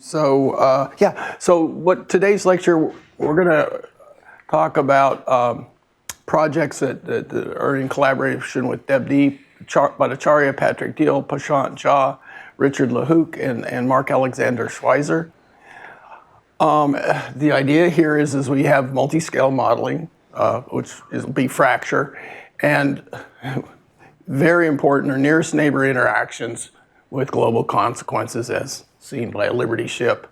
So what today's lecture, we're going to talk about projects that are in collaboration with Debdeep Bhattacharya, Patrick Deal, Prashant Jha, Richard LeHoucq, and Mark Alexander Schweizer. The idea here is we have multi-scale modeling, which will be fracture, and very important are nearest neighbor interactions with global consequences as seen by a Liberty ship.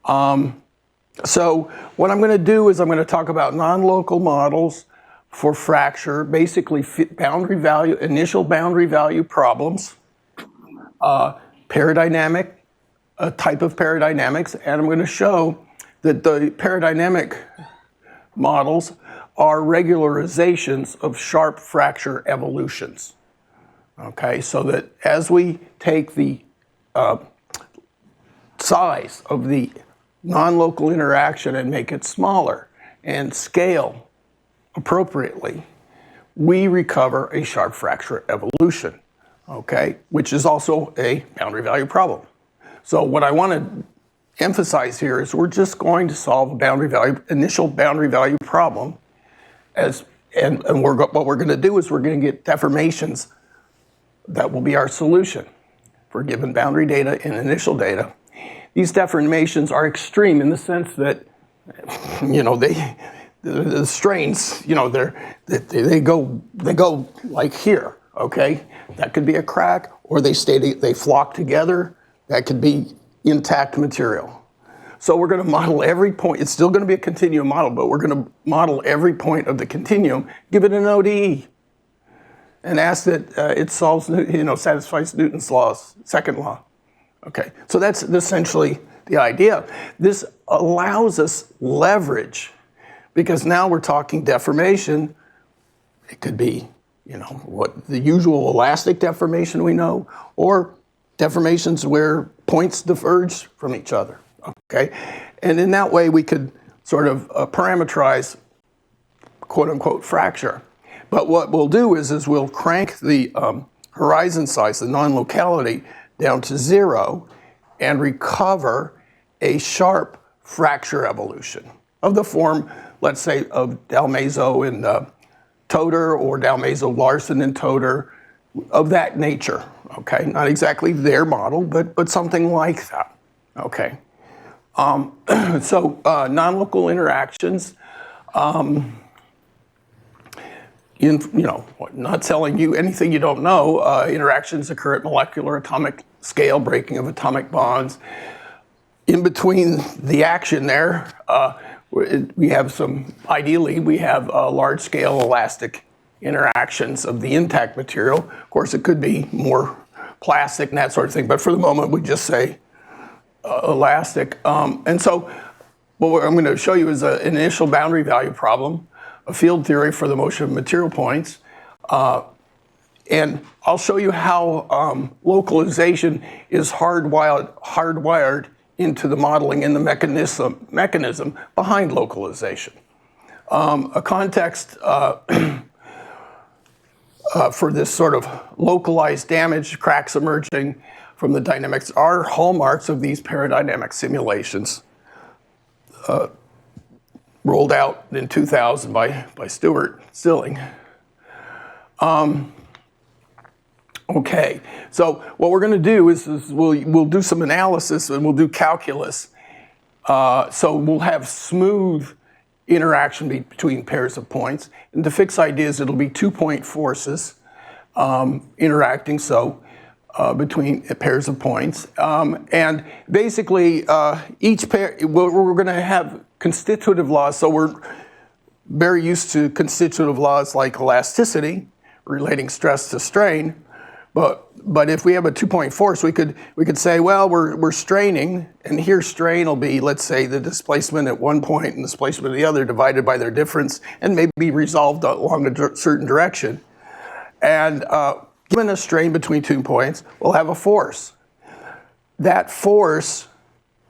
So what I'm going to do is I'm going to talk about non-local models for fracture, basically initial boundary value problems, paridynamic, a type of paridynamics, and I'm going to show that the paridynamic models are regularizations of sharp fracture evolutions. Okay, so that as we take the size of the non-local interaction and make it smaller and scale appropriately, we recover a sharp fracture evolution, okay, which is also a boundary value problem. So what I want to emphasize here is we're just going to solve a initial boundary value problem, what we're going to do is we're going to get deformations that will be our solution for given boundary data and initial data. These deformations are extreme in the sense that, the strains, they go like here, okay? That could be a crack, or they flock together. That could be intact material. So we're going to model every point. It's still going to be a continuum model, but we're going to model every point of the continuum, give it an ODE, and ask that it solves, satisfies Newton's laws, second law. Okay, so that's essentially the idea. This allows us leverage, because now we're talking deformation. It could be, what the usual elastic deformation we know, or deformations where points diverge from each other. Okay, and in that way we could sort of parameterize, quote unquote, fracture. But what we'll do is we'll crank the horizon size, the non-locality, down to 0 and recover a sharp fracture evolution of the form, let's say, of Dalmazo and Toder, or Dalmazo-Larsen and Toder, of that nature, okay? Not exactly their model, but something like that, okay? So non-local interactions, not telling you anything you don't know, interactions occur at molecular atomic scale, breaking of atomic bonds. In between the action there, we have ideally we have large-scale elastic interactions of the intact material. Of course, it could be more plastic and that sort of thing, but for the moment, we just say elastic. And so what I'm going to show you is an initial boundary value problem, a field theory for the motion of material points. And I'll show you how localization is hardwired into the modeling and the mechanism behind localization. A context for this sort of localized damage, cracks emerging from the dynamics, are hallmarks of these paridynamic simulations rolled out in 2000 by Stuart Stilling. Okay, so what we're going to do is we'll do some analysis and we'll do calculus. So we'll have smooth interaction between pairs of points. And to fix ideas, it'll be 2-point forces interacting between pairs of points. And basically, each pair, we're going to have constitutive laws. So we're very used to constitutive laws like elasticity, relating stress to strain. But if we have a 2-point force, we could say, well, we're straining, and here strain will be, let's say, the displacement at one point and displacement at the other divided by their difference, and maybe resolved along a certain direction. And given a strain between 2 points, we'll have a force. That force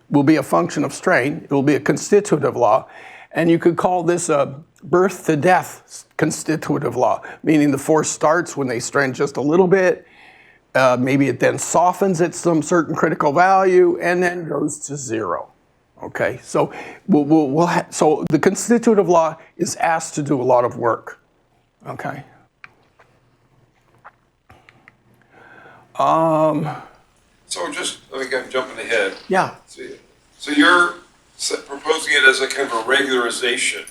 will be a function of strain. It will be a constitutive law, and you could call this a birth to death constitutive law, meaning the force starts when they strain just a little bit, maybe it then softens at some certain critical value and then goes to 0. Okay, so so the constitutive law is asked to do a lot of work. Okay. So just, let me get jumping ahead. Yeah. So you're proposing it as a kind of a regularization.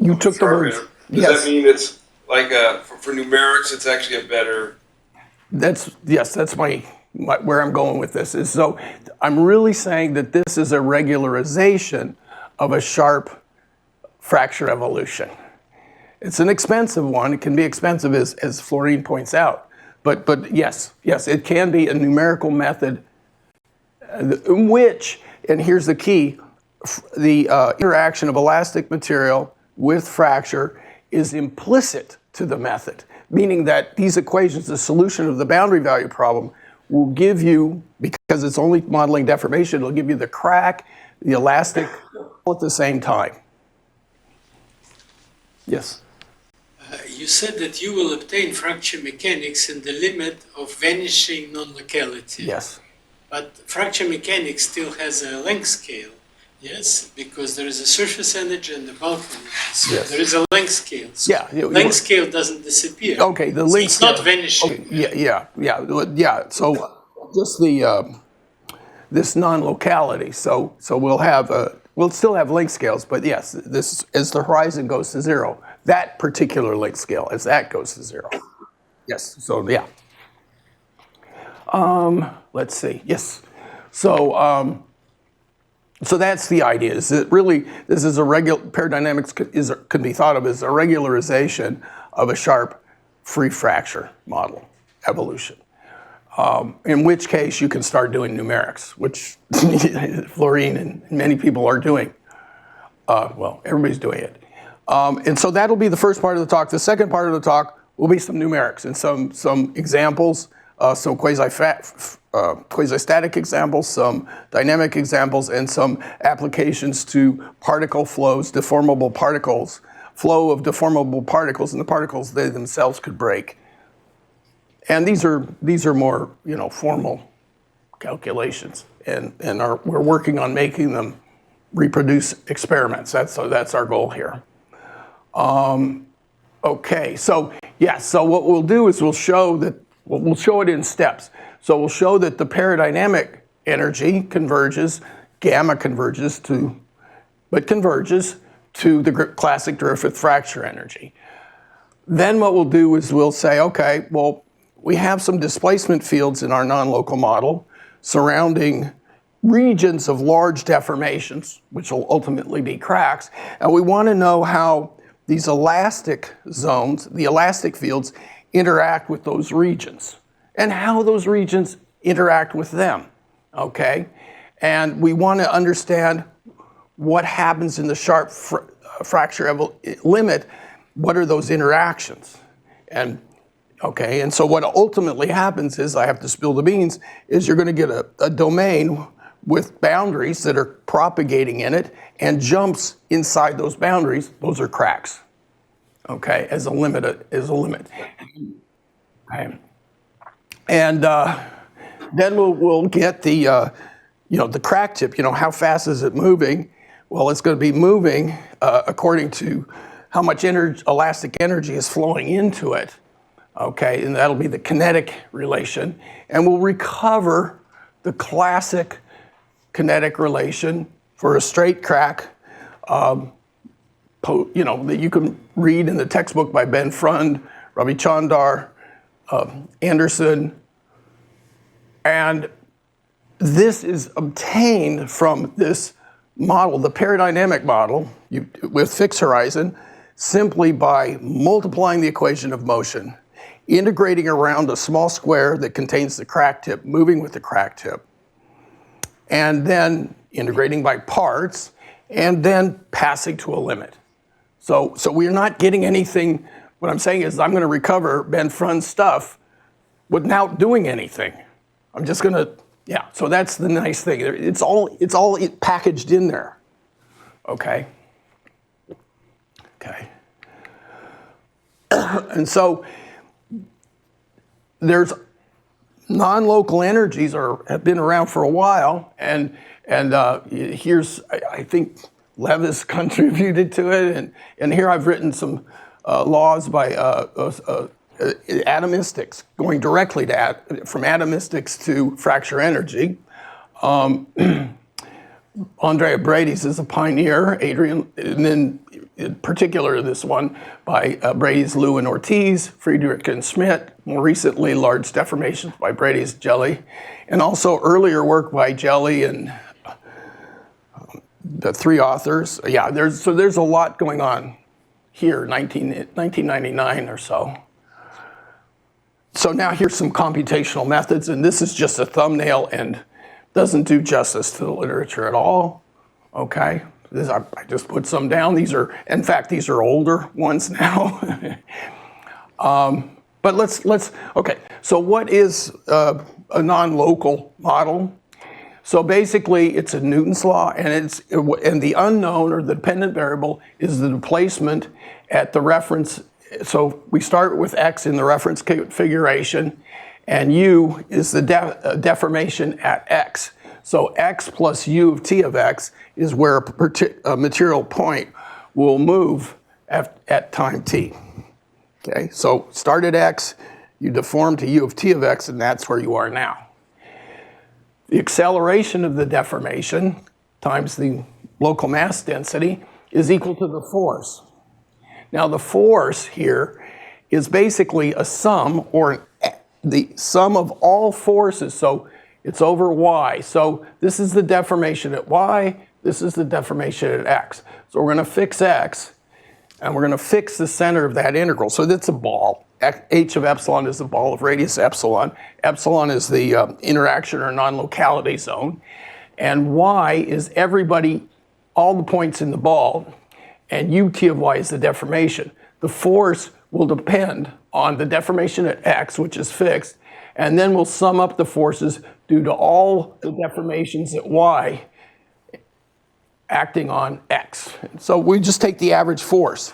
You took the words. Does Yes. that mean it's like for numerics, it's actually a better? That's my where I'm going with this is, so I'm really saying that this is a regularization of a sharp fracture evolution. It's an expensive one. It can be expensive as Florine points out. But yes, it can be a numerical method in which, and here's the key, the interaction of elastic material with fracture is implicit to the method, meaning that these equations, the solution of the boundary value problem, will give you, because it's only modeling deformation, it'll give you the crack, the elastic, all at the same time. Yes? You said that you will obtain fracture mechanics in the limit of vanishing non-locality. Yes. But fracture mechanics still has a length scale, yes? Because there is a surface energy and the bulk energy. So Yes. there is a length scale. So Yeah. length scale doesn't disappear. Okay, the length it's scale. not vanishing. Okay, yeah. So just this non-locality. So we'll still have length scales, but yes, this as the horizon goes to 0, that particular length scale as that goes to 0. Yes. So yeah. Let's see. Yes. So so that's the idea. Is that really this is a Peridynamics can be thought of as a regularization of a sharp free fracture model evolution. In which case you can start doing numerics, which Florine and many people are doing. Well, everybody's doing it. And so that'll be the first part of the talk. The second part of the talk will be some numerics and some examples, some quasi-static examples, some dynamic examples, and some applications to particle flows, deformable particles, flow of deformable particles, and the particles they themselves could break. And these are more formal calculations, and we're working on making them reproduce experiments. That's our goal here. Okay, so what we'll do is we'll show it in steps. So we'll show that the peridynamic energy converges to the classic Griffith fracture energy. Then what we'll do is we'll say, okay, well, we have some displacement fields in our non-local model surrounding regions of large deformations, which will ultimately be cracks, and we want to know how these elastic zones, the elastic fields, interact with those regions, and how those regions interact with them, okay? And we want to understand what happens in the sharp fracture limit. What are those interactions? And so what ultimately happens is, I have to spill the beans, is you're going to get a domain with boundaries that are propagating in it and jumps inside those boundaries. Those are cracks, okay, as a limit. Okay. And then we'll get the crack tip. How fast is it moving? Well, it's going to be moving according to how much elastic energy is flowing into it. Okay, and that'll be the kinetic relation. And we'll recover the classic kinetic relation for a straight crack, that you can read in the textbook by Ben Frund, Ravi Chandar, Anderson. And this is obtained from this model, the peridynamic model, with fixed horizon, simply by multiplying the equation of motion, integrating around a small square that contains the crack tip, moving with the crack tip, and then integrating by parts, and then passing to a limit. So we're not getting anything. What I'm saying is I'm going to recover Ben Frund's stuff without doing anything. I'm just going to, so that's the nice thing. It's all packaged in there, okay? Okay. And so there's non-local energies have been around for a while, and here's, I think Levis contributed to it, and here I've written some laws by atomistics, going directly to from atomistics to fracture energy. Andrea Brady's is a pioneer, Adrian, and then in particular this one by Brady's, Liu, and Ortiz, Friedrich and Schmidt, more recently large deformations by Brady's, Jelly, and also earlier work by Jelly and the three authors. Yeah, there's a lot going on here, 1999 or so. So now here's some computational methods, and this is just a thumbnail and doesn't do justice to the literature at all, okay? I just put some down. These are, in fact, these are older ones now. But let's, okay, so what is a non-local model? So basically, it's a Newton's law, and the unknown or the dependent variable is the displacement at the reference. So we start with x in the reference configuration, and u is the deformation at x. So x plus u of t of x is where a material point will move at time t. Okay, so start at x, you deform to u of t of x, and that's where you are now. The acceleration of the deformation times the local mass density is equal to the force. Now the force here is basically a sum, or the sum of all forces, so it's over y. So this is the deformation at y, this is the deformation at x. So we're going to fix x, and we're going to fix the center of that integral. So that's a ball. H of epsilon is the ball of radius epsilon. Epsilon is the interaction or non-locality zone. And y is everybody, all the points in the ball, and ut of y is the deformation. The force will depend on the deformation at x, which is fixed, and then we'll sum up the forces due to all the deformations at y acting on x. So we just take the average force,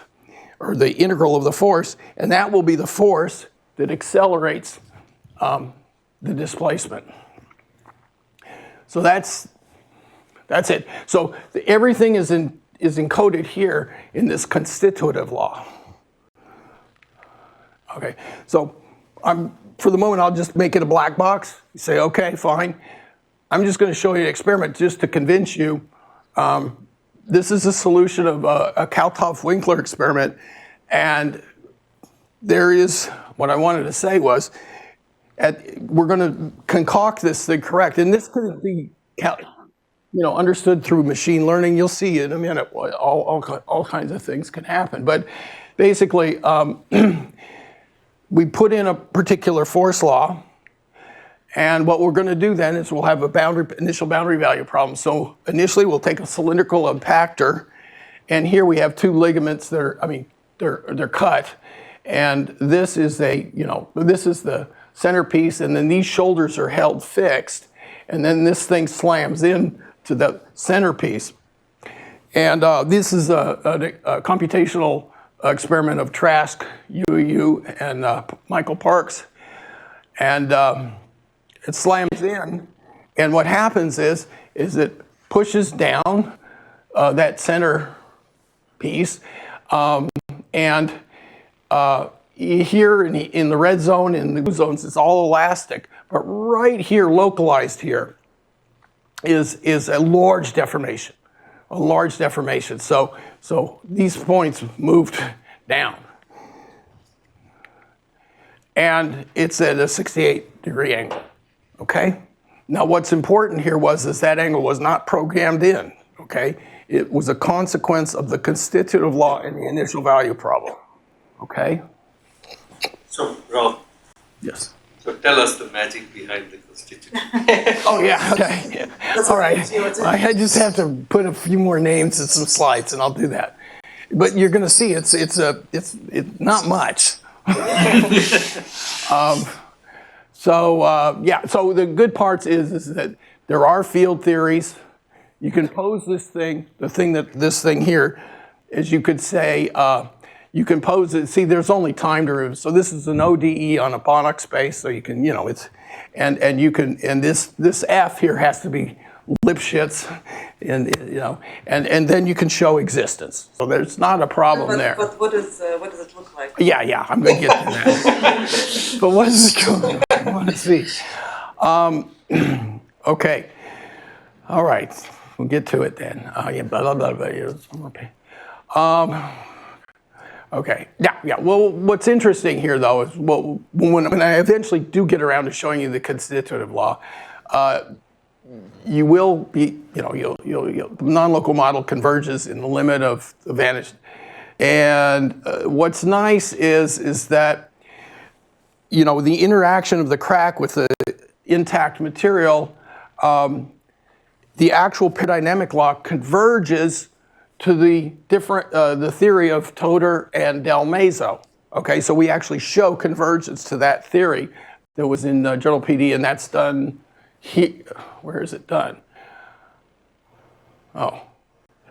or the integral of the force, and that will be the force that accelerates the displacement. So that's it. So everything is encoded here in this constitutive law. Okay, so for the moment, I'll just make it a black box. You say, okay, fine. I'm just going to show you an experiment just to convince you. This is a solution of a Kalthoff-Winkler experiment, and there is, what I wanted to say was, we're going to concoct this thing correct, and this could be understood through machine learning. You'll see in a minute all kinds of things can happen, but basically, we put in a particular force law, and what we're going to do then is we'll have a initial boundary value problem. So initially we'll take a cylindrical impactor, and here we have two ligaments that are, they're cut, and this is this is the centerpiece, and then these shoulders are held fixed, and then this thing slams in to the centerpiece. And this is a computational experiment of Trask, UU, and Michael Parks, and it slams in, and what happens is it pushes down that center piece, and here in the red zone, in the blue zones, it's all elastic, but right here, localized here, is a large deformation, So these points moved down, and it's at a 68-degree angle. Okay? Now what's important here is that angle was not programmed in, okay? It was a consequence of the constitutive law in the initial value problem, okay? So, Rob. Yes. So tell us the magic behind the constitutive. Oh yeah, okay. Yeah. All right. I just have to put a few more names and some slides, and I'll do that. But you're going to see it's not much. So the good parts is that there are field theories. You can pose this thing, this thing here, as you could say, you can pose it. See, there's only time derivatives. So this is an ODE on a Banach space. So you can, it's, and you can, and this F here has to be Lipschitz, and and then you can show existence. So there's not a problem there. But what does it look like? Yeah, I'm going to get to that. But what is it going? I want to see. Okay. All right. We'll get to it then. Okay. Yeah. Well, what's interesting here, though, is when I eventually do get around to showing you the constitutive law, you will be, the non-local model converges in the limit of the vanished. And what's nice is that, the interaction of the crack with the intact material, the actual peridynamic law converges to the theory of Toder and Del Mazo. Okay, so we actually show convergence to that theory that was in Journal PD, and that's done here. Where is it done? Oh,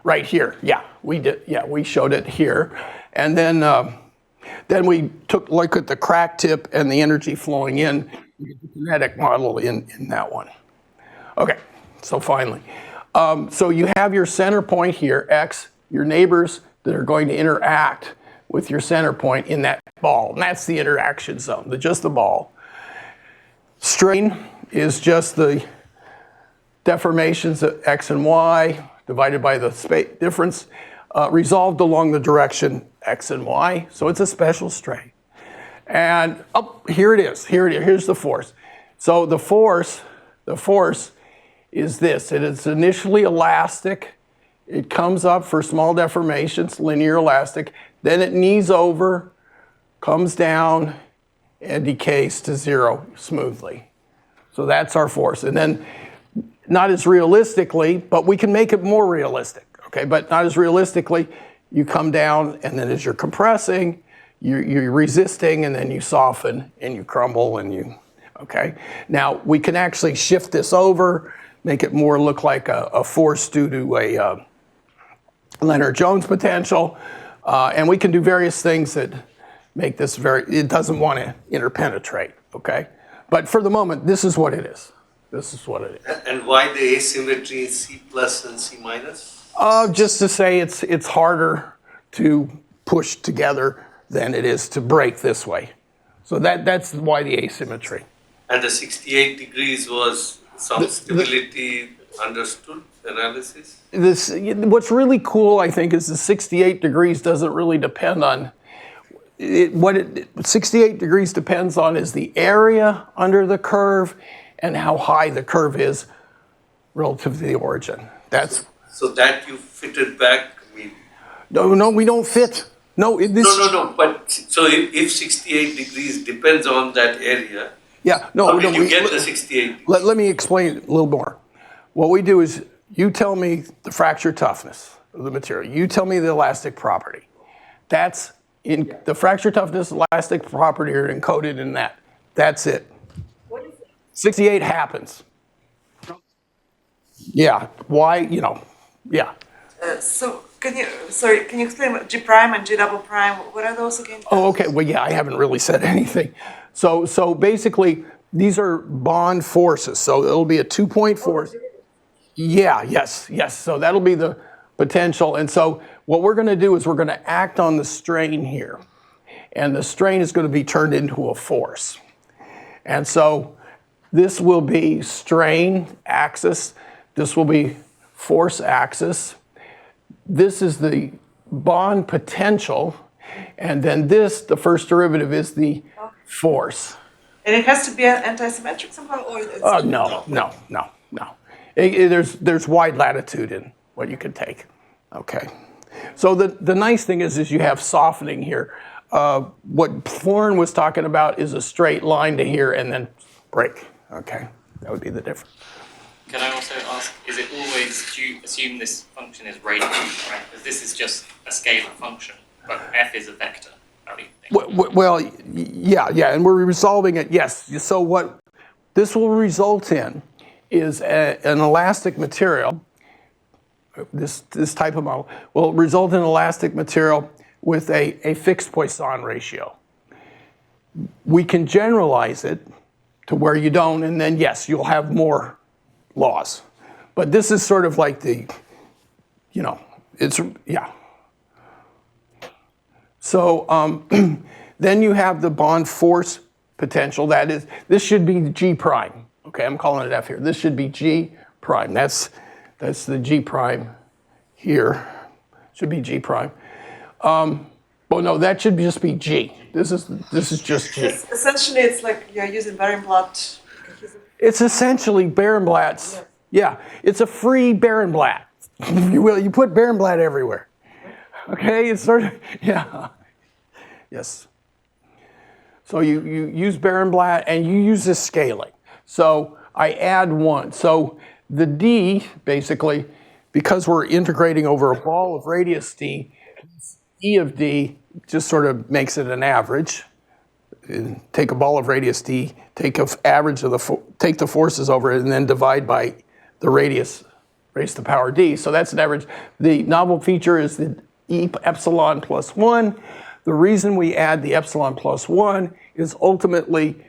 right here. Yeah, we did. Yeah, we showed it here, and then we took a look at the crack tip and the energy flowing in, the kinetic model in that one. Okay, so finally. So you have your center point here, X, your neighbors that are going to interact with your center point in that ball. And that's the interaction zone, just the ball. Strain is just the deformations of X and Y divided by the space difference resolved along the direction X and Y. So it's a special strain. And here it is. Here's the force. So the force is this. It is initially elastic. It comes up for small deformations, linear elastic. Then it knees over, comes down, and decays to zero smoothly. So that's our force. And then not as realistically, but we can make it more realistic. Okay, but not as realistically, you come down, and then as you're compressing, you're resisting, and then you soften, and you crumble, and okay? Now, we can actually shift this over, make it more look like a force due to a Leonard-Jones potential, and we can do various things that make this it doesn't want to interpenetrate, okay? But for the moment, this is what it is. This is what it is. And why the asymmetry in C plus and C minus? Just to say it's harder to push together than it is to break this way. So that's why the asymmetry. And the 68 degrees was some stability understood analysis? What's really cool, I think, is the 68 degrees doesn't really depend on, 68 degrees depends on is the area under the curve and how high the curve is relative to the origin. So that you fitted back, No, we don't fit. No. No. But so if 68 degrees depends on that area, yeah, no. how did you get the 68? Let me explain it a little more. What we do is you tell me the fracture toughness of the material. You tell me the elastic property. That's in the fracture toughness, elastic property are encoded in that. That's it. What is it? 68 happens. Yeah. Why? Yeah. So can you explain what G prime and G double prime? What are those again? Oh, okay. Well, yeah, I haven't really said anything. So basically, these are bond forces. So it'll be a 2-point force. Yeah. Yes. So that'll be the potential. And so what we're going to do is we're going to act on the strain here, and the strain is going to be turned into a force. And so this will be strain axis. This will be force axis. This is the bond potential, and then the first derivative is the force. And it has to be anti-symmetric somehow, or it's No. There's wide latitude in what you can take. Okay. So the nice thing is you have softening here. What Florin was talking about is a straight line to here and then break. Okay, that would be the difference. Can I also ask, is it always, do you assume this function is radial, right? Because this is just a scalar function, but f is a vector. How do you think? Well, yeah, and we're resolving it, yes. So what this will result in is an elastic material, this type of model, will result in elastic material with a fixed Poisson ratio. We can generalize it to where you don't, and then yes, you'll have more laws. But this is sort of like the, yeah. So then you have the bond force potential. That is, this should be G prime. Okay, I'm calling it F here. This should be G prime. That's the G prime here. Should be G prime. Well, no, that should just be G. This is just G. Essentially, it's like you're using Barenblatt. It's essentially Barenblatt's. Yes. Yeah, it's a free Barenblatt. If you will, you put Barenblatt everywhere. Okay, it's sort of, yeah. Yes. So you use Barenblatt and you use this scaling. So I add 1. So the D, basically, because we're integrating over a ball of radius D, E of D just sort of makes it an average. Take a ball of radius D, take an average of take the forces over it, and then divide by the radius raised to the power D. So that's an average. The novel feature is the E epsilon plus 1. The reason we add the epsilon plus 1 is ultimately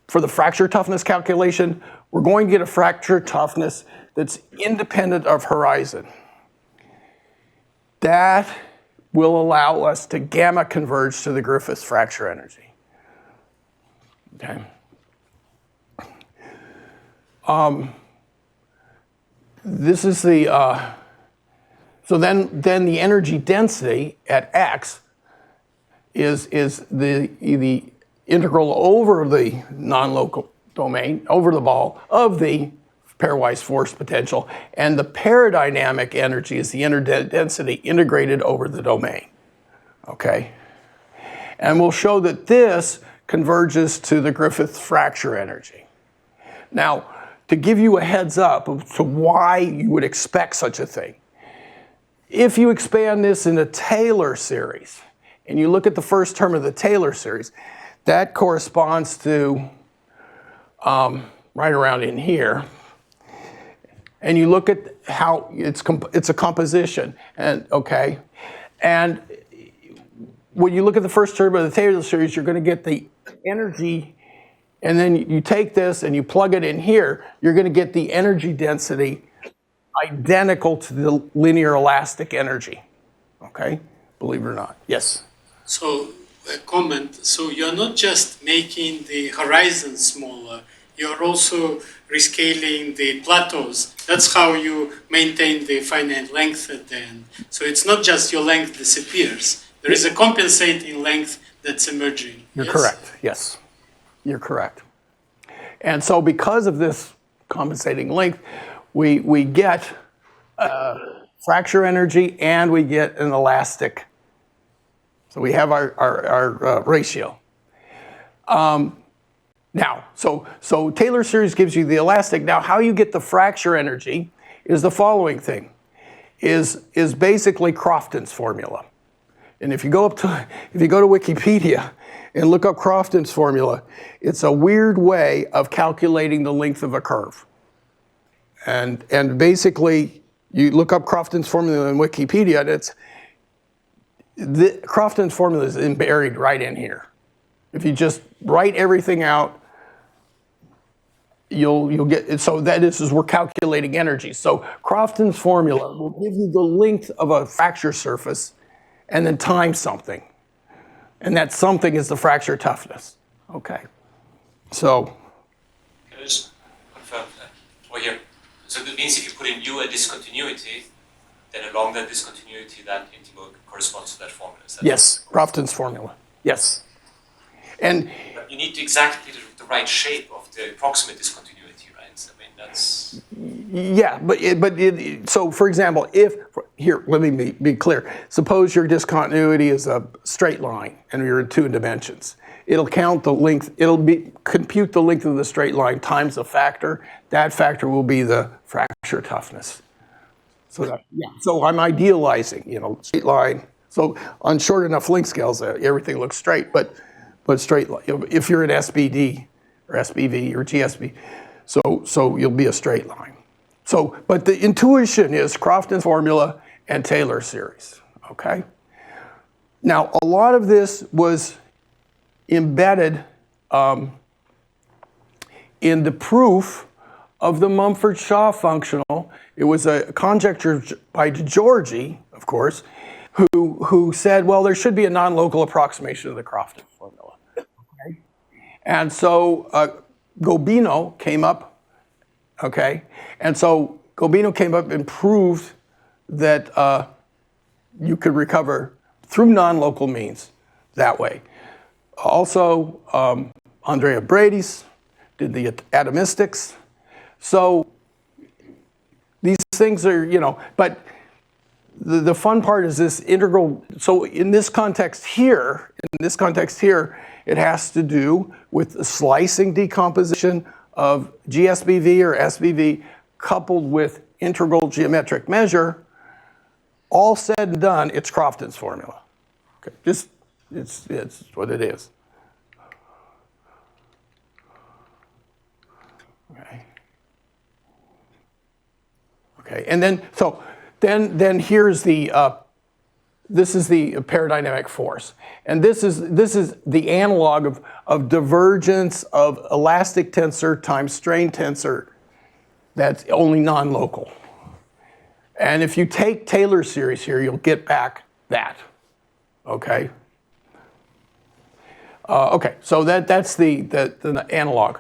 for the fracture toughness calculation, we're going to get a fracture toughness that's independent of horizon. That will allow us to gamma converge to the Griffiths fracture energy. Okay. This is the, so then the energy density at X is the integral over the non-local domain, over the ball, of the pairwise force potential, and the peridynamic energy is the density integrated over the domain, okay? And we'll show that this converges to the Griffith fracture energy. Now, to give you a heads up to why you would expect such a thing, if you expand this in a Taylor series, and you look at the first term of the Taylor series, that corresponds to right around in here. And you look at how it's a composition, and okay, and when you look at the first term of the Taylor series, you're going to get the energy, and then you take this and you plug it in here, you're going to get the energy density identical to the linear elastic energy. Okay, believe it or not. Yes. So, a comment. So, you're not just making the horizon smaller, you're also rescaling the plateaus. That's how you maintain the finite length at the end. So, it's not just your length disappears. There is a compensating length that's emerging. You're correct. Yes, you're correct. And so, because of this compensating length, we get fracture energy and we get an elastic. So we have our ratio. Now, so Taylor series gives you the elastic. Now, how you get the fracture energy is the following thing, is basically Crofton's formula. And if you go to Wikipedia and look up Crofton's formula, it's a weird way of calculating the length of a curve. And basically, you look up Crofton's formula in Wikipedia, and Crofton's formula is buried right in here. If you just write everything out, you'll get it. So that is we're calculating energy. So Crofton's formula will give you the length of a fracture surface and then times something. And that something is the fracture toughness. Okay. So. Can I just confirm that? Over here. So that means if you put in U a discontinuity, then along that discontinuity, that integral corresponds to that formula. Is that Yes, Crofton's formula. Yes. And but you need exactly the right shape of the approximate discontinuity, right? So, I mean, that's... yeah, so for example, here, let me be clear. Suppose your discontinuity is a straight line and you're in 2 dimensions. It'll count the length, compute the length of the straight line times a factor. That factor will be the fracture toughness. So so I'm idealizing, straight line. So on short enough length scales, everything looks straight, but straight line. If you're in SBD or SBV or GSB, so you'll be a straight line. So, but the intuition is Crofton's formula and Taylor series, okay? Now, a lot of this was embedded in the proof of the Mumford-Shaw functional. It was a conjecture by Georgi, of course, who said, well, there should be a non-local approximation of the Crofton formula. Okay? And so Gobino came up, okay? And so Gobino came up and proved that you could recover through non-local means that way. Also, Andrea Brady's did the atomistics. So these things are, but the fun part is this integral. So in this context here, it has to do with the slicing decomposition of GSBV or SBV coupled with integral geometric measure. All said and done, it's Crofton's formula. Okay, it's what it is. Okay. Okay, and then here's the this is the peridynamic force, and this is the analog of divergence of elastic tensor times strain tensor. That's only non-local. And if you take Taylor's series here, you'll get back that. Okay. Okay, so that's the analog.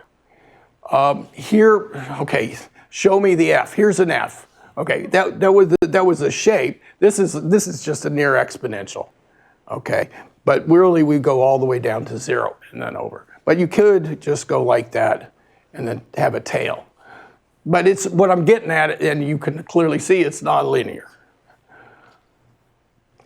Here, okay, show me the F. Here's an F. Okay, that was a shape. This is just a near exponential. Okay, but really we go all the way down to 0 and then over. But you could just go like that and then have a tail. But it's what I'm getting at, and you can clearly see it's nonlinear.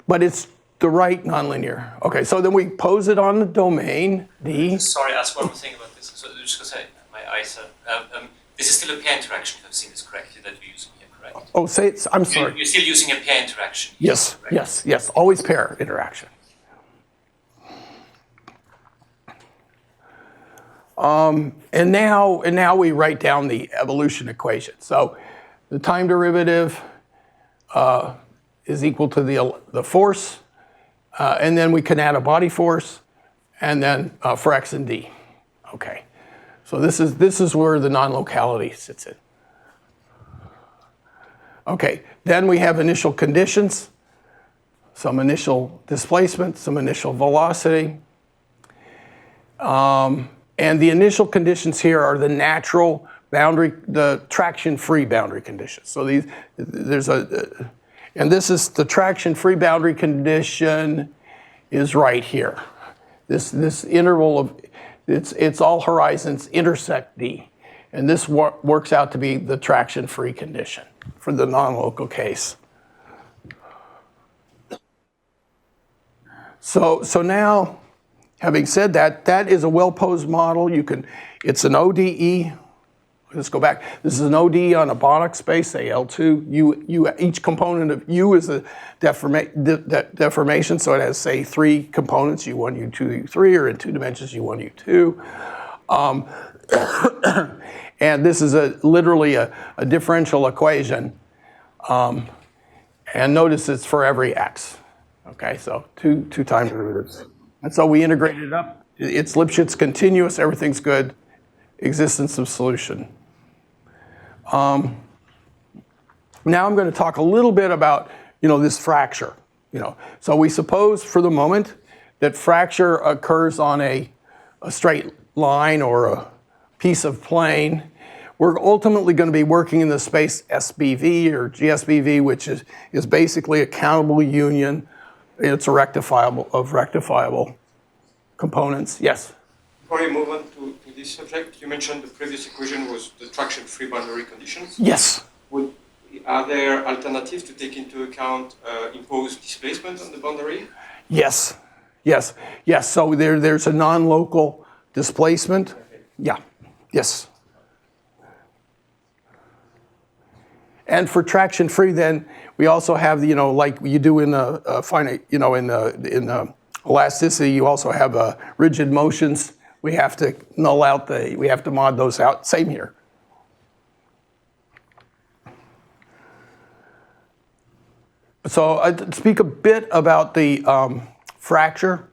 But it's the right nonlinear. Okay, so then we pose it on the domain D. Sorry, ask one more thing about this. So just to say, my eyes are, this is still a pair interaction, if I've seen this correctly, that we're using here, correct? Oh, I'm sorry. You're still using a pair interaction here, Yes, correct? yes, always pair interaction. And now we write down the evolution equation. So the time derivative is equal to the force, and then we can add a body force, and then for x and d. Okay, so this is where the non-locality sits in. Okay, then we have initial conditions, some initial displacement, some initial velocity. And the initial conditions here are the natural boundary, the traction-free boundary conditions. So and this is the traction-free boundary condition is right here. This interval of, it's all horizons intersect D. And this works out to be the traction-free condition for the non-local case. So now, having said that, that is a well-posed model. It's an ODE. Let's go back. This is an ODE on a Banach space, say L2. Each component of U is a deformation, so it has, say, 3 components, U1, U2, U3, or in 2 dimensions, U1, U2. And this is literally a differential equation. And notice it's for every x. Okay, so two time derivatives. And so we integrated it up. It's Lipschitz continuous, everything's good. Existence of solution. Now I'm going to talk a little bit about, this fracture. So we suppose for the moment that fracture occurs on a straight line or a piece of plane. We're ultimately going to be working in the space SBV or GSBV, which is basically a countable union. It's a rectifiable components. Yes? Before you move on to this subject, you mentioned the previous equation was the traction-free boundary conditions. Yes. Are there alternatives to take into account imposed displacement on the boundary? Yes. So there's a non-local displacement. Okay. Yeah. Yes. And for traction-free, then we also have, like you do in a finite, in elasticity, you also have rigid motions. We have to null out we have to mod those out. Same here. So I'd speak a bit about the fracture.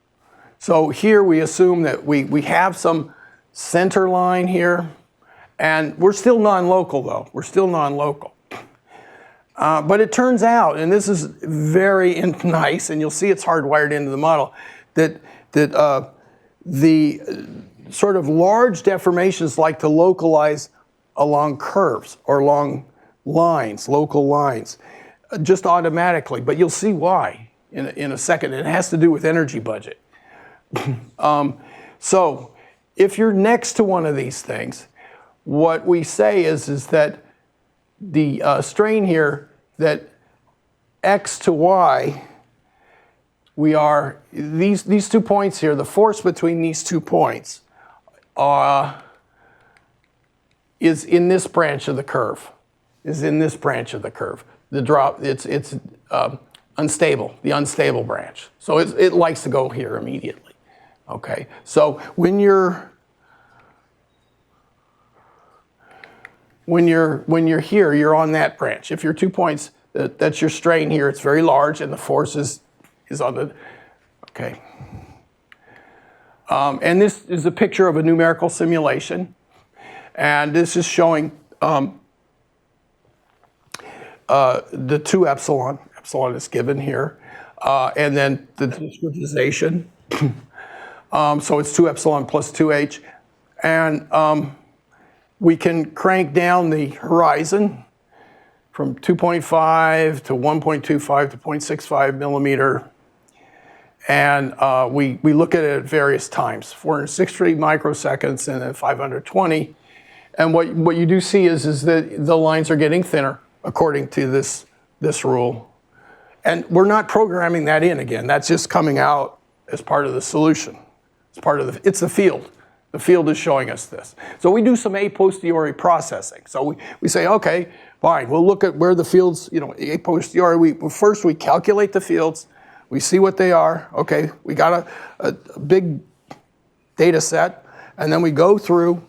So here we assume that we have some center line here, and we're still non-local though. We're still non-local. But it turns out, and this is very nice, and you'll see it's hardwired into the model, that the sort of large deformations like to localize along curves or along lines, local lines, just automatically. But you'll see why in a second. It has to do with energy budget. So if you're next to one of these things, what we say is that the strain here, that x to y, we are, these 2 points here, the force between these 2 points is in this branch of the curve, The drop, it's unstable, the unstable branch. So it likes to go here immediately, okay? So when you're here, you're on that branch. If you're 2 points, that's your strain here. It's very large, and the force is on the, okay. And this is a picture of a numerical simulation. And this is showing the 2 epsilon. Epsilon is given here. And then the discretization. So it's 2 epsilon plus 2h. And we can crank down the horizon from 2.5 to 1.25 to 0.65 millimeter. And we look at it at various times, 460 microseconds and then 520. And what you do see is that the lines are getting thinner according to this rule. And we're not programming that in again. That's just coming out as part of the solution. It's the field. The field is showing us this. So we do some a posteriori processing. So we say, okay, fine, we'll look at where the fields, a posteriori, first we calculate the fields, we see what they are, okay, we got a big data set, and then we go through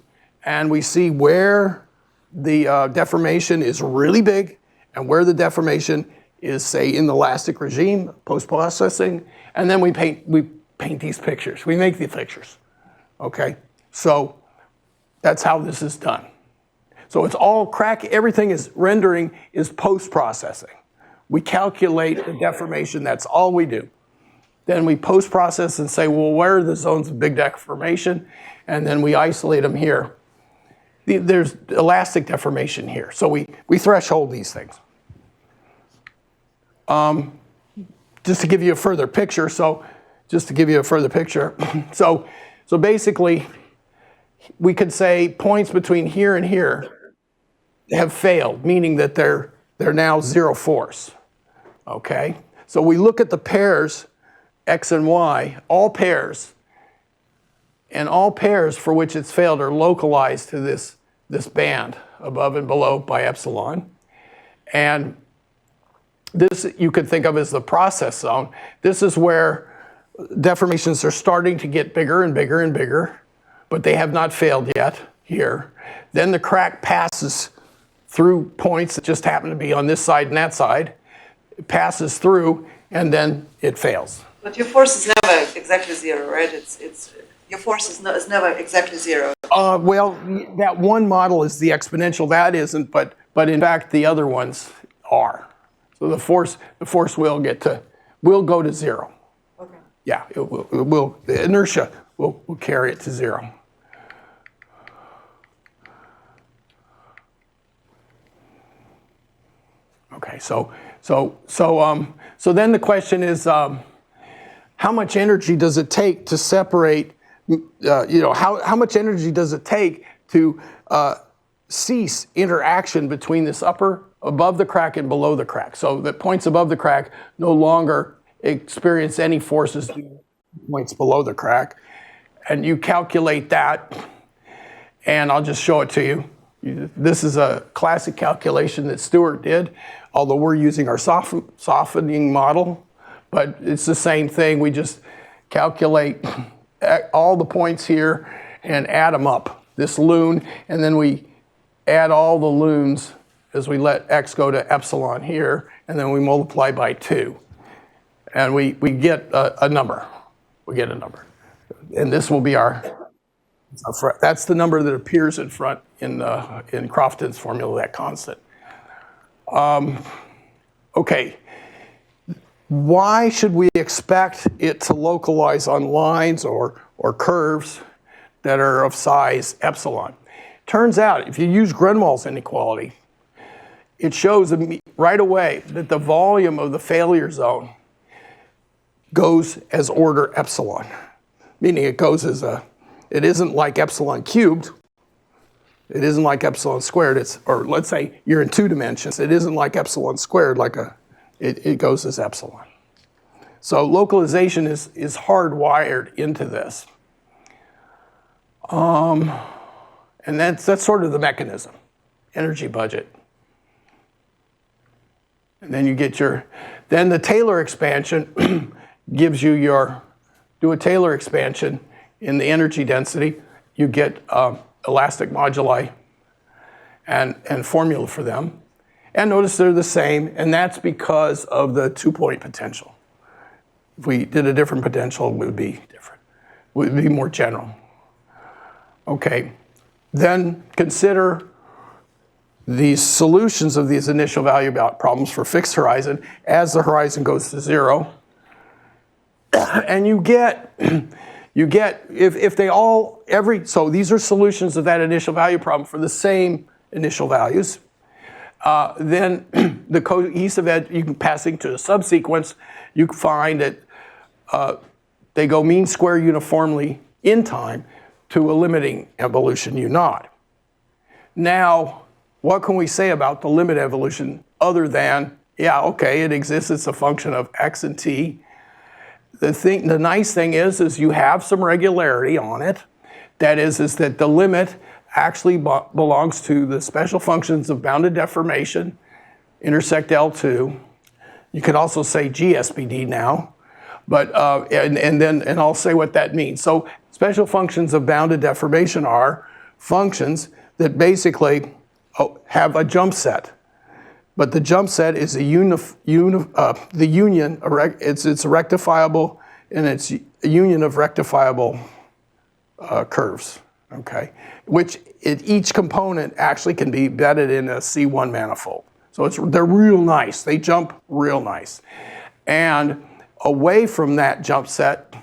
and we see where the deformation is really big and where the deformation is, say, in the elastic regime, post-processing, and then we paint these pictures. We make the pictures, okay? So that's how this is done. So it's all everything is rendering is post-processing. We calculate the deformation, that's all we do. Then we post-process and say, well, where are the zones of big deformation? And then we isolate them here. There's elastic deformation here. So we threshold these things. Just to give you a further picture, so basically, we could say points between here and here have failed, meaning that they're now zero force, okay? So we look at the pairs, x and y, all pairs, and all pairs for which it's failed are localized to this band above and below by epsilon. And this you could think of as the process zone. This is where deformations are starting to get bigger and bigger and bigger, but they have not failed yet here. Then the crack passes through points that just happen to be on this side and that side. It passes through, and then it fails. But your force is never exactly zero, right? Your force is never exactly zero. Well, that one model is the exponential. That isn't, but in fact the other ones are. So the force will go to zero. Okay. Yeah, it will. The inertia will carry it to zero. Okay, so then the question is, how much energy does it take to separate? How much energy does it take to cease interaction between this above the crack and below the crack? So the points above the crack no longer experience any forces due to points below the crack, and you calculate that, and I'll just show it to you. This is a classic calculation that Stewart did, although we're using our softening model, but it's the same thing. We just calculate all the points here and add them up, this loon, and then we add all the loons as we let x go to epsilon here, and then we multiply by 2. And we get a number. We get a number. And this will be that's the number that appears in front in Crofton's formula, that constant. Okay. Why should we expect it to localize on lines or curves that are of size epsilon? Turns out, if you use Grunwald's inequality, it shows right away that the volume of the failure zone goes as order epsilon, meaning it goes as it isn't like epsilon cubed, it isn't like epsilon squared, or let's say you're in 2 dimensions, it isn't like epsilon squared, it goes as epsilon. So localization is hardwired into this. And that's sort of the mechanism, energy budget. And then you get then the Taylor expansion gives you do a Taylor expansion in the energy density, you get elastic moduli and formula for them. And notice they're the same, and that's because of the 2-point potential. If we did a different potential, it would be different. It would be more general. Okay, then consider these solutions of these initial value problems for fixed horizon as the horizon goes to 0. And you get, if they all, so these are solutions of that initial value problem for the same initial values. Then the cohesive edge, you can passing to a subsequence, you can find that they go mean square uniformly in time to a limiting evolution U0. Now, what can we say about the limit evolution other than, yeah, okay, it exists, it's a function of x and t. The nice thing is you have some regularity on it. That is that the limit actually belongs to the special functions of bounded deformation, intersect L2. You can also say GSBD now, but and I'll say what that means. So special functions of bounded deformation are functions that basically have a jump set, but the jump set is the union. It's rectifiable, and it's a union of rectifiable curves. Okay, which each component actually can be embedded in a C1 manifold. So they're real nice. They jump real nice. And away from that jump set,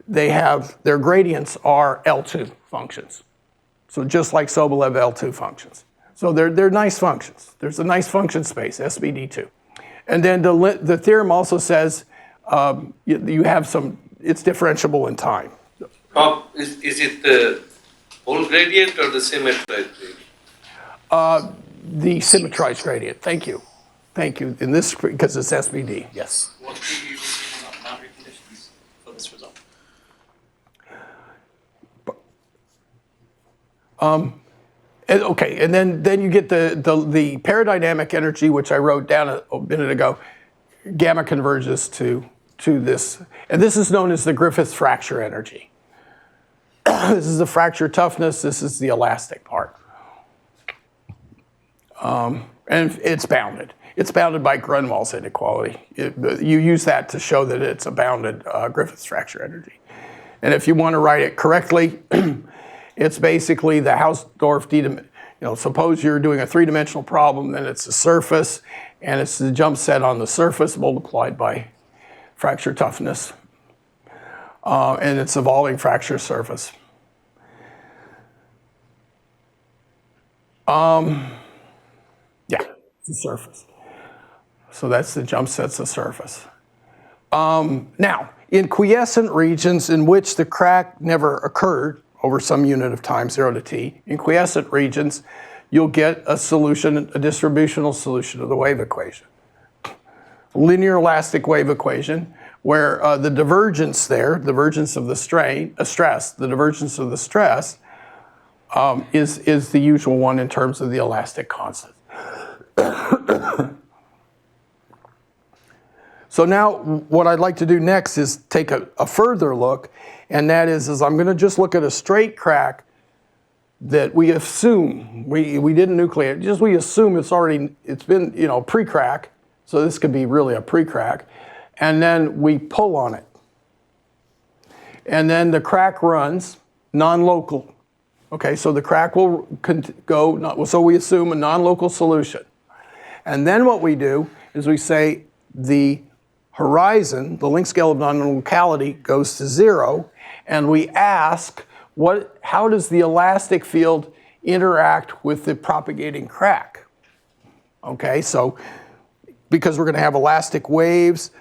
their gradients are L2 functions. So just like Sobolev L2 functions. So they're nice functions. There's a nice function space, SBD2. And then the theorem also says you have it's differentiable in time. Is it the whole gradient or the symmetrized gradient? The symmetrized gradient. Thank you. Thank you. In this, because it's SBD. Yes. What do you assume about boundary conditions for this result? Okay, and then you get the peridynamic energy, which I wrote down a minute ago. Gamma converges to this, and this is known as the Griffith fracture energy. This is the fracture toughness. This is the elastic part, and it's bounded. It's bounded by Grunwald's inequality. You use that to show that it's a bounded Griffith fracture energy. And if you want to write it correctly, it's basically the Hausdorff suppose you're doing a 3-dimensional problem, then it's a surface, and it's the jump set on the surface multiplied by fracture toughness. And it's a evolving fracture surface. Yeah, it's a surface. So that's the jump set's a surface. Now, in quiescent regions in which the crack never occurred over some unit of time, 0 to t, in quiescent regions, you'll get a solution, a distributional solution of the wave equation. Linear elastic wave equation, where the divergence there, divergence of the stress, the divergence of the stress is the usual one in terms of the elastic constant. So now what I'd like to do next is take a further look, and that is I'm going to just look at a straight crack that we assume, we didn't nucleate, we assume it's been, pre-crack, so this could be really a pre-crack, and then we pull on it. And then the crack runs non-local. Okay, so the crack will go, so we assume a non-local solution. And then what we do is we say the horizon, the length scale of non-locality, goes to 0, and we ask, how does the elastic field interact with the propagating crack? Okay, so because we're going to have elastic waves,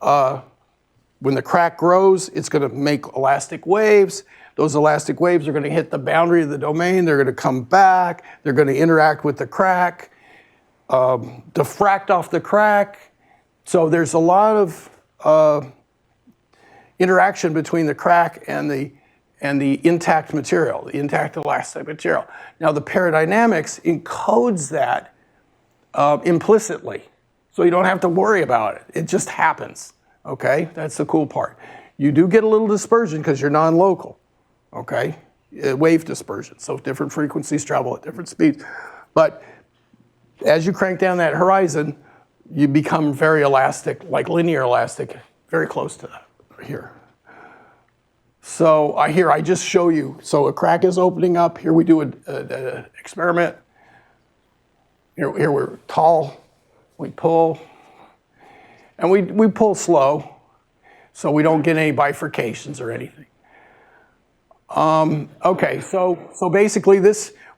when the crack grows, it's going to make elastic waves. Those elastic waves are going to hit the boundary of the domain. They're going to come back. They're going to interact with the crack, diffract off the crack. So there's a lot of interaction between the crack and the intact material, the intact elastic material. Now the peridynamics encodes that implicitly, so you don't have to worry about it. It just happens. Okay, that's the cool part. You do get a little dispersion because you're non-local. Okay, wave dispersion. So different frequencies travel at different speeds. But as you crank down that horizon, you become very elastic, like linear elastic, very close to that here. So here I just show you. So a crack is opening up. Here we do an experiment. Here we're tall. We pull. And we pull slow, so we don't get any bifurcations or anything. Okay, so basically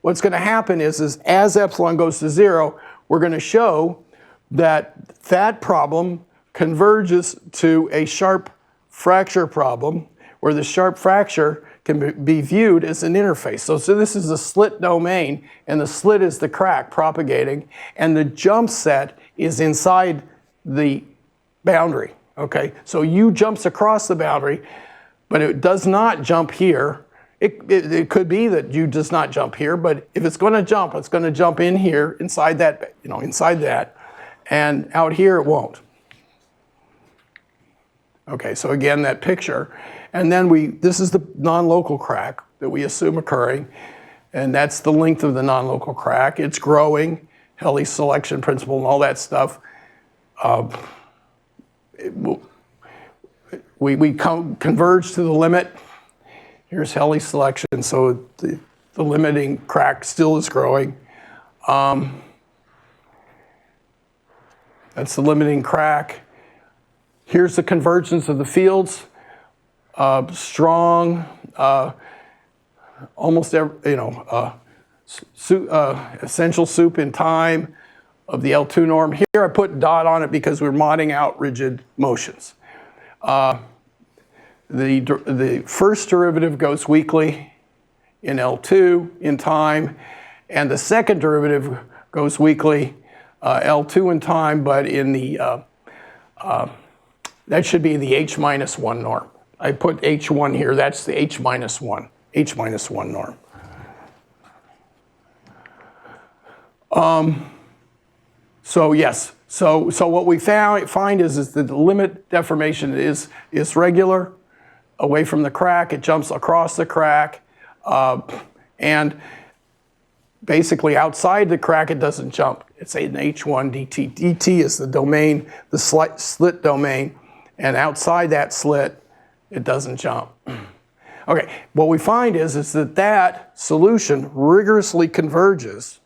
what's going to happen is as epsilon goes to 0, we're going to show that problem converges to a sharp fracture problem, where the sharp fracture can be viewed as an interface. So this is a slit domain, and the slit is the crack propagating, and the jump set is inside the boundary. Okay, so U jumps across the boundary, but it does not jump here. It could be that U does not jump here, but if it's going to jump, it's going to jump in here, inside that, inside that, and out here it won't. Okay, so again, that picture, and then this is the non-local crack that we assume occurring, and that's the length of the non-local crack. It's growing, Helly's selection principle and all that stuff. We converge to the limit. Here's Helly's selection, so the limiting crack still is growing. That's the limiting crack. Here's the convergence of the fields. Strong, almost every, essential soup in time of the L2 norm. Here I put a dot on it because we're modding out rigid motions. The first derivative goes weakly in L2 in time, and the second derivative goes weakly L2 in time, but in the that should be the H-1 norm. I put H1 here. That's the H-1 norm. So yes, so what we find is that the limit deformation is regular away from the crack. It jumps across the crack, and basically outside the crack it doesn't jump. It's an H1 dt. dt is the domain, the slit domain, and outside that slit it doesn't jump. Okay, what we find is that solution rigorously converges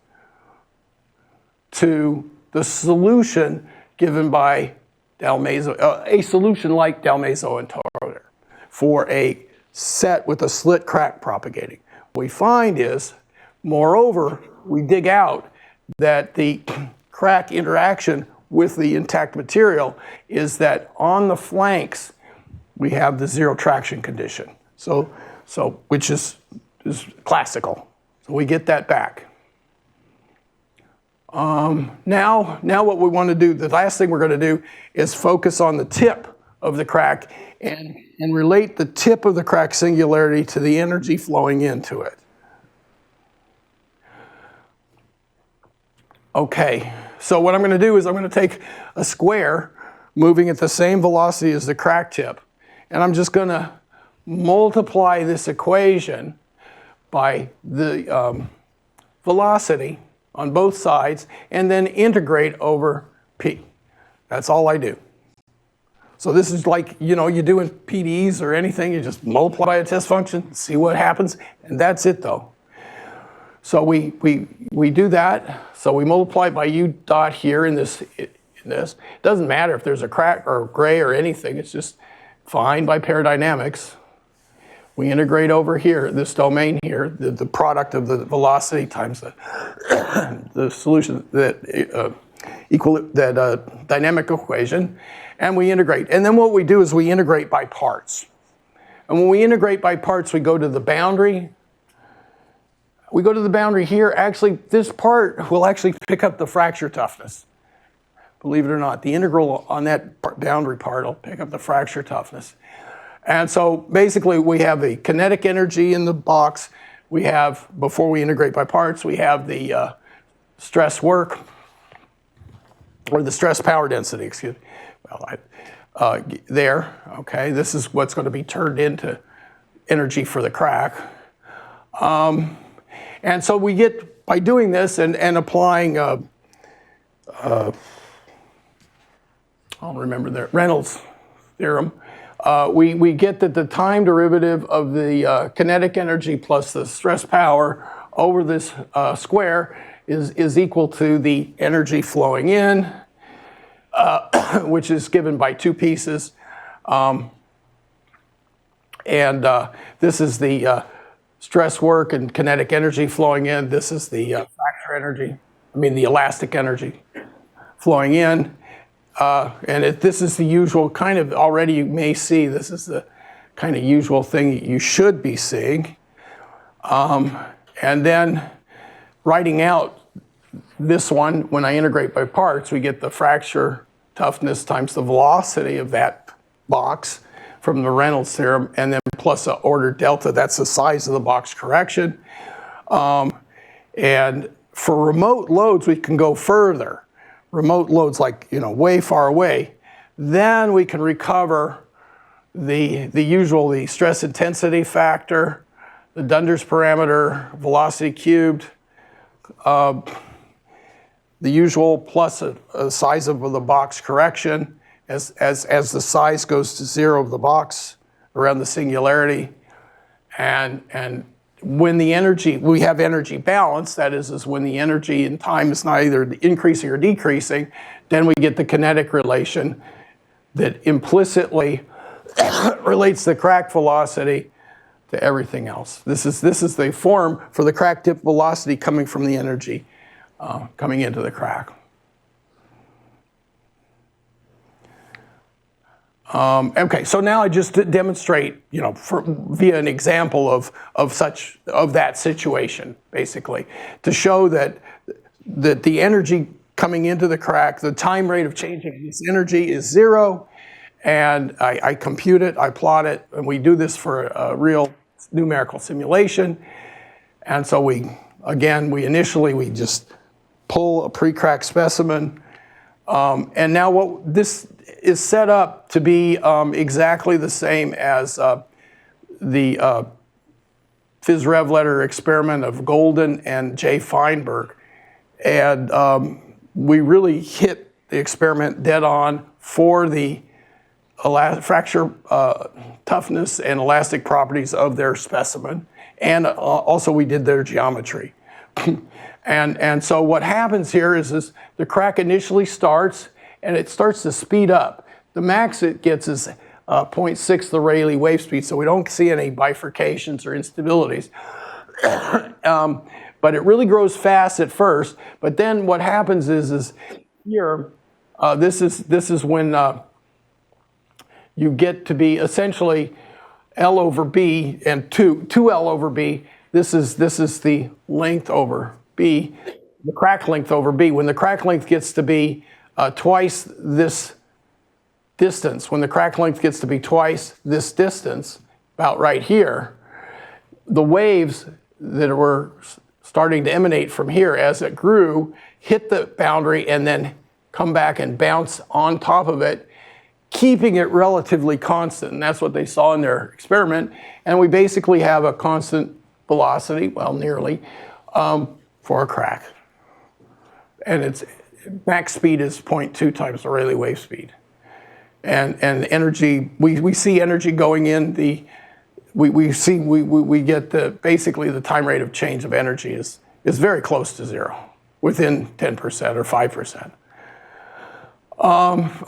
to the solution given by Dalmaso, a solution like Dalmaso and Toler for a set with a slit crack propagating. What we find is, moreover, we dig out that the crack interaction with the intact material is that on the flanks we have the zero traction condition. So which is classical. So we get that back. Now what we want to do, the last thing we're going to do is focus on the tip of the crack and relate the tip of the crack singularity to the energy flowing into it. Okay, so what I'm going to do is I'm going to take a square moving at the same velocity as the crack tip, and I'm just going to multiply this equation by the velocity on both sides, and then integrate over p. That's all I do. So this is like, you know, you do in PDEs or anything, you just multiply by a test function, see what happens, and that's it though. So we do that. So we multiply by U dot here in this. It doesn't matter if there's a crack or gray or anything, it's just fine by Peridynamics. We integrate over here, this domain here, the product of the velocity times the solution, that dynamic equation, and we integrate. And then what we do is we integrate by parts. And when we integrate by parts, we go to the boundary. We go to the boundary here. Actually, this part will actually pick up the fracture toughness. Believe it or not, the integral on that boundary part will pick up the fracture toughness. And so basically we have the kinetic energy in the box. We have, before we integrate by parts, we have the stress work, or the stress power density, excuse me. Well, there, okay, this is what's going to be turned into energy for the crack. And so we get, by doing this and applying, I'll remember the Reynolds theorem, we get that the time derivative of the kinetic energy plus the stress power over this square is equal to the energy flowing in, which is given by two pieces. This is the stress work and kinetic energy flowing in. This is the fracture energy, the elastic energy flowing in. This is the usual kind of, already you may see, this is the kind of usual thing you should be seeing. And then writing out this one, when I integrate by parts, we get the fracture toughness times the velocity of that box from the Reynolds theorem, and then plus an order delta, that's the size of the box correction. And for remote loads, we can go further. Remote loads like, way far away, then we can recover the stress intensity factor, the Dunder's parameter, velocity cubed, the usual plus a size of the box correction as the size goes to zero of the box around the singularity. And when the energy, we have energy balance, that is when the energy in time is not either increasing or decreasing, then we get the kinetic relation that implicitly relates the crack velocity to everything else. This is the form for the crack tip velocity coming from the energy coming into the crack. Okay, so now I just demonstrate, via an example of that situation, basically, to show that the energy coming into the crack, the time rate of changing this energy is zero, and I compute it, I plot it, and we do this for a real numerical simulation. And so we just pull a pre-crack specimen, and now what this is set up to be exactly the same as the phys-rev letter experiment of Golden and J. Feinberg. And we really hit the experiment dead on for the fracture toughness and elastic properties of their specimen. And also we did their geometry. And so what happens here is the crack initially starts, and it starts to speed up. The max it gets is 0.6 the Rayleigh wave speed, so we don't see any bifurcations or instabilities. But it really grows fast at first. But then what happens is here, this is when you get to be essentially L over B and 2L over B. This is the length over B, the crack length over B. When the crack length gets to be twice this distance, when the crack length gets to be twice this distance, about right here, the waves that were starting to emanate from here as it grew hit the boundary and then come back and bounce on top of it, keeping it relatively constant. And that's what they saw in their experiment. And we basically have a constant velocity, well, nearly, for a crack. And its max speed is 0.2 times the Rayleigh wave speed. and energy, we see energy going in the, we get basically the time rate of change of energy is very close to zero, within 10% or 5%.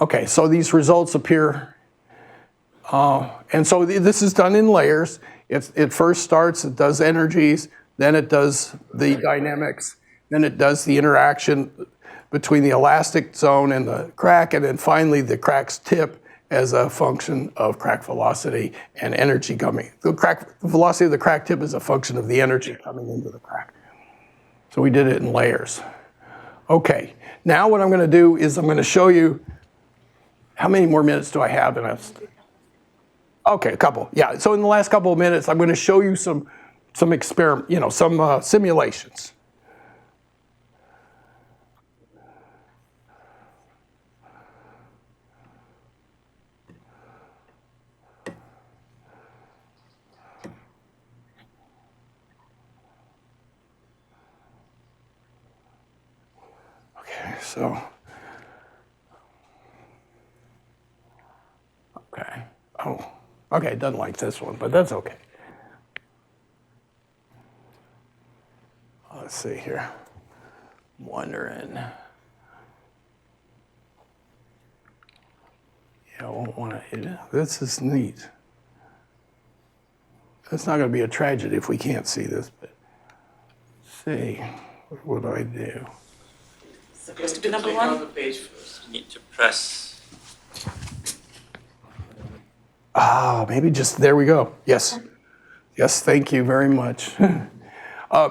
Okay, so these results appear, and so this is done in layers. It first starts, it does energies, then it does the dynamics, then it does the interaction between the elastic zone and the crack, and then finally the crack's tip as a function of crack velocity and energy coming. The velocity of the crack tip is a function of the energy coming into the crack. So we did it in layers. Okay, now what I'm going to do is I'm going to show you, how many more minutes do I have? Okay, a couple. Yeah, so in the last couple of minutes, I'm going to show you some experiment, some simulations. So, okay. Oh, okay, it doesn't like this one, but that's okay. Let's see here. I'm wondering. Yeah, I won't want to hit it. This is neat. It's not going to be a tragedy if we can't see this, but let's see. What do I do? Supposed to be number one? the page first. You need to press. Maybe just, there we go. Yes. Yes, thank you very much.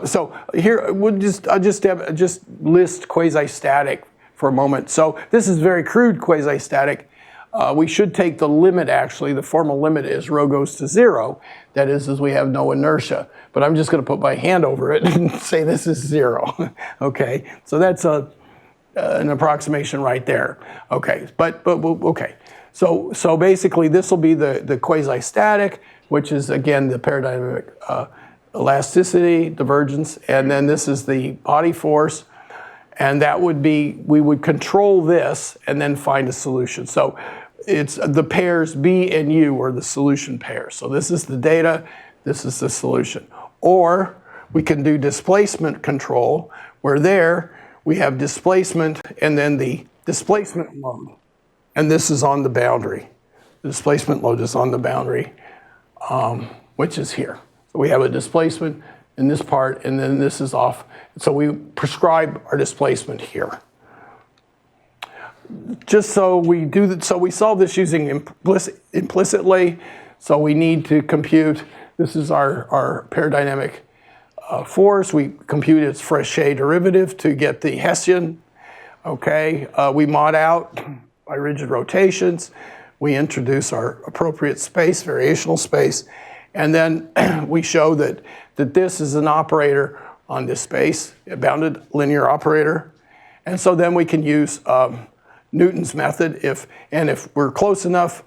So here, I'll just list quasi-static for a moment. So this is very crude quasi-static. We should take the limit, actually. The formal limit is rho goes to 0. That is we have no inertia. But I'm just going to put my hand over it and say this is 0. Okay, so that's an approximation right there. Okay, but okay. So basically this will be the quasi-static, which is again the peridynamic elasticity, divergence, and then this is the body force, and that would be, we would control this and then find a solution. So it's the pairs B and U are the solution pairs. So this is the data, this is the solution. Or we can do displacement control, where there we have displacement and then the displacement load. And this is on the boundary. The displacement load is on the boundary, which is here. So we have a displacement in this part, and then this is off. So we prescribe our displacement here. Just so we do that, so we solve this using implicitly. So we need to compute, this is our peridynamic force. We compute its Frechet derivative to get the Hessian. Okay, we mod out by rigid rotations. We introduce our appropriate space, variational space, and then we show that this is an operator on this space, a bounded linear operator. And so then we can use Newton's method. If we're close enough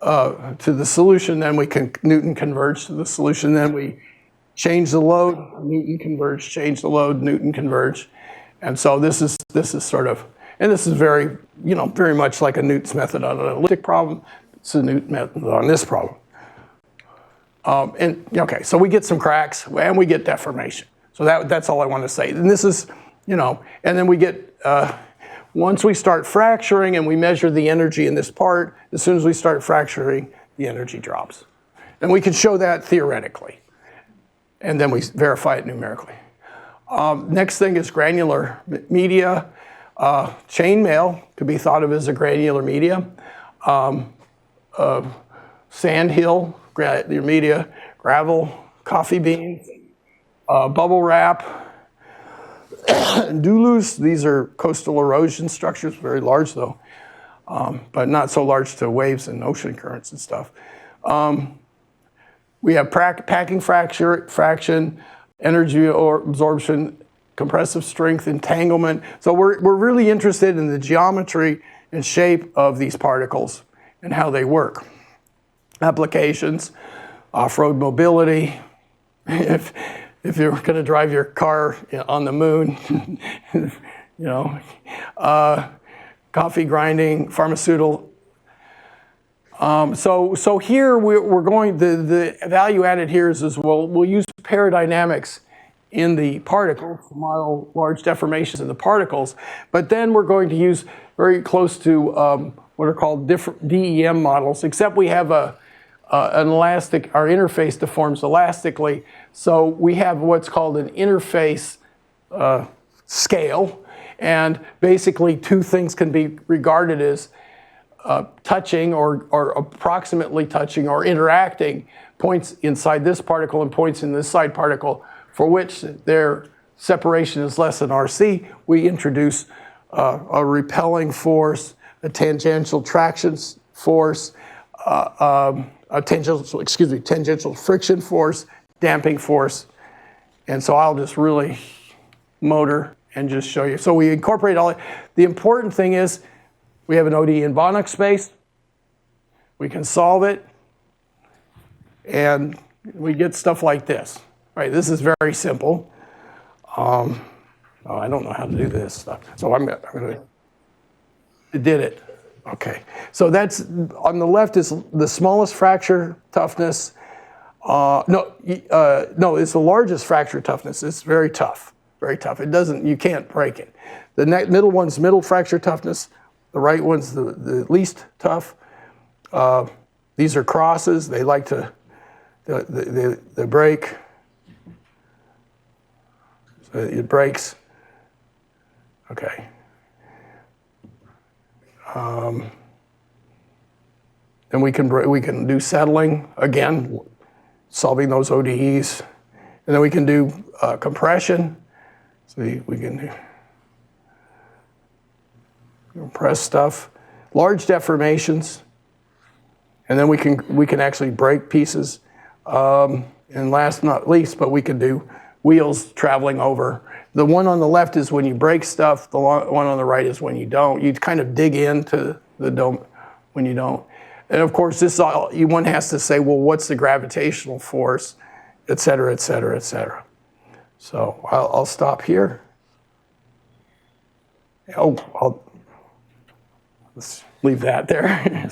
to the solution, then we can Newton converge to the solution. Then we change the load, Newton converge, change the load, Newton converge. And so this is sort of, and this is very, very much like a Newton's method on an elliptic problem. It's a Newton method on this problem. Okay, so we get some cracks and we get deformation. So that's all I want to say. And this is, and then we get, once we start fracturing and we measure the energy in this part, as soon as we start fracturing, the energy drops. And we can show that theoretically. And then we verify it numerically. Next thing is granular media. Chainmail could be thought of as a granular media. Sandhill, granular media. Gravel, coffee beans. Bubble wrap. Dulus, these are coastal erosion structures, very large though, but not so large to waves and ocean currents and stuff. We have packing fraction, energy absorption, compressive strength, entanglement. So we're really interested in the geometry and shape of these particles and how they work. Applications, off-road mobility. If you're going to drive your car on the moon, coffee grinding, pharmaceutical So here we're going, the value added here is we'll use peridynamics in the particles to model large deformations in the particles, but then we're going to use very close to what are called DEM models, except we have an elastic, our interface deforms elastically, so we have what's called an interface scale, and basically two things can be regarded as touching or approximately touching or interacting points inside this particle and points in this side particle for which their separation is less than RC. We introduce a repelling force, a tangential traction force, a tangential friction force, damping force. And so I'll just really motor and just show you. So we incorporate all. The important thing is we have an ODE in Banach space. We can solve it. And we get stuff like this. Right, this is very simple. Oh, I don't know how to do this stuff. So I'm going to, it did it. Okay, so that's, on the left is the smallest fracture toughness. No, it's the largest fracture toughness. It's very tough, very tough. It doesn't, you can't break it. The middle one's middle fracture toughness. The right one's the least tough. These are crosses. They like to, they break. So it breaks. Okay. Then we can do settling again, solving those ODEs, and then we can do compression. So we can do compress stuff, large deformations, and then we can actually break pieces. And last but not least, but we can do wheels traveling over. The one on the left is when you break stuff. The one on the right is when you don't. You kind of dig into the dome when you don't. And of course, this all, one has to say, well, what's the gravitational force, et cetera, et cetera, et cetera. So I'll stop here. Oh, let's leave that there.